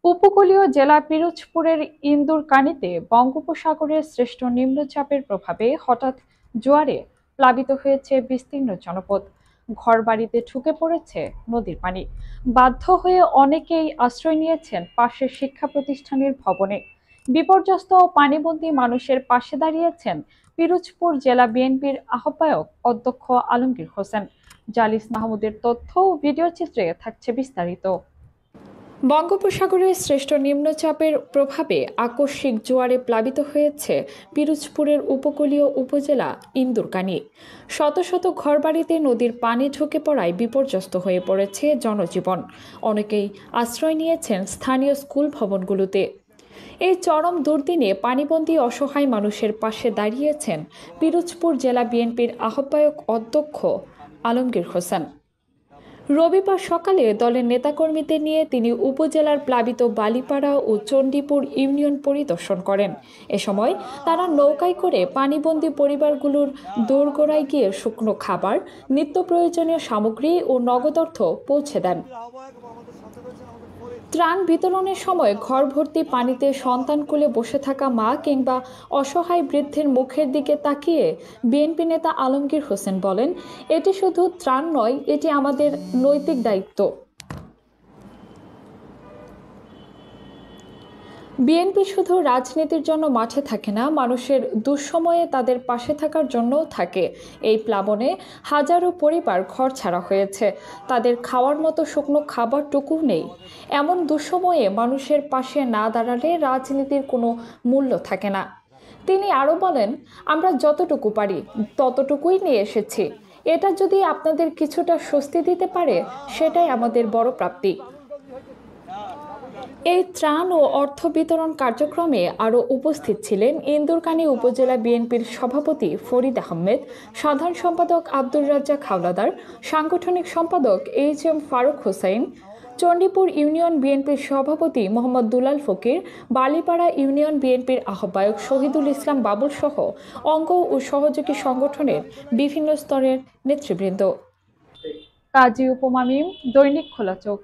উপকূলীয় জেলা পিরোজপুরের ইন্দুরকানীতে বঙ্গোপসাগরের সৃষ্ট নিম্নচাপের প্রভাবে হঠাৎ জোয়ারে প্লাবিত হয়েছে বিস্তীর্ণ জনপদ। ঘরবাড়িতে ঢুকে পড়েছে নদীর পানি। বাধ্য হয়ে অনেকেই আশ্রয় নিয়েছেন পাশের শিক্ষা প্রতিষ্ঠানের ভবনে। বিপর্যস্ত ও পানিবন্দী মানুষের পাশে দাঁড়িয়েছেন পিরোজপুর জেলা বিএনপির আহ্বায়ক অধ্যক্ষ আলমগীর হোসেন। জালিস মাহমুদের তথ্য ও ভিডিও চিত্রে থাকছে বিস্তারিত। বঙ্গোপসাগরের সৃষ্ট নিম্নচাপের প্রভাবে আকস্মিক জোয়ারে প্লাবিত হয়েছে পিরোজপুরের উপকূলীয় উপজেলা ইন্দুরকানী। শত শত ঘরবাড়িতে নদীর পানি ঢুকে পড়ায় বিপর্যস্ত হয়ে পড়েছে জনজীবন। অনেকেই আশ্রয় নিয়েছেন স্থানীয় স্কুল ভবনগুলোতে। এই চরম দুর্দিনে পানিবন্দী অসহায় মানুষের পাশে দাঁড়িয়েছেন পিরোজপুর জেলা বিএনপির আহ্বায়ক অধ্যক্ষ আলমগীর হোসেন। রবিবার সকালে দলের নেতাকর্মীদের নিয়ে তিনি উপজেলার প্লাবিত বালিপাড়া ও চণ্ডীপুর ইউনিয়ন পরিদর্শন করেন। এ সময় তারা নৌকায় করে পানিবন্দী পরিবারগুলোর দোরগোড়ায় গিয়ে শুকনো খাবার, নিত্য প্রয়োজনীয় সামগ্রী ও নগদ অর্থ পৌঁছে দেন। ত্রাণ বিতরণের সময় ঘর ভর্তি পানিতে সন্তান কোলে বসে থাকা মা কিংবা অসহায় বৃদ্ধের মুখের দিকে তাকিয়ে বিএনপি নেতা আলমগীর হোসেন বলেন, এটি শুধু ত্রাণ নয়, এটি আমাদের নৈতিক দায়িত্ব। বিএনপি শুধু রাজনীতির জন্য মাঠে থাকে না, মানুষের দুঃসময়ে তাদের পাশে থাকার জন্যও থাকে। এই প্লাবনে হাজারো পরিবার ঘর ছাড়া হয়েছে, তাদের খাওয়ার মতো শুকনো খাবারটুকু নেই। এমন দুঃসময়ে মানুষের পাশে না দাঁড়ালে রাজনীতির কোনো মূল্য থাকে না। তিনি আরও বলেন, আমরা যতটুকু পারি ততটুকুই নিয়ে এসেছি। এটা যদি আপনাদের কিছুটা স্বস্তি দিতে পারে, সেটাই আমাদের বড় প্রাপ্তি। এই ত্রাণ ও অর্থ বিতরণ কার্যক্রমে আরও উপস্থিত ছিলেন ইন্দুরকানী উপজেলা বিএনপির সভাপতি ফরিদ আহমেদ, সাধারণ সম্পাদক আব্দুর রাজ্জাক হাওলাদার, সাংগঠনিক সম্পাদক এইচ.এম. ফারুক হোসেন, চণ্ডীপুর ইউনিয়ন বিএনপির সভাপতি মোহাম্মদ দুলাল ফকির, বালিপাড়া ইউনিয়ন বিএনপির আহ্বায়ক শহীদুল ইসলাম বাবুল সহ অঙ্গ ও সহযোগী সংগঠনের বিভিন্ন স্তরের নেতৃবৃন্দ। কাজী উপমা মিম, দৈনিক খোলা চোখ।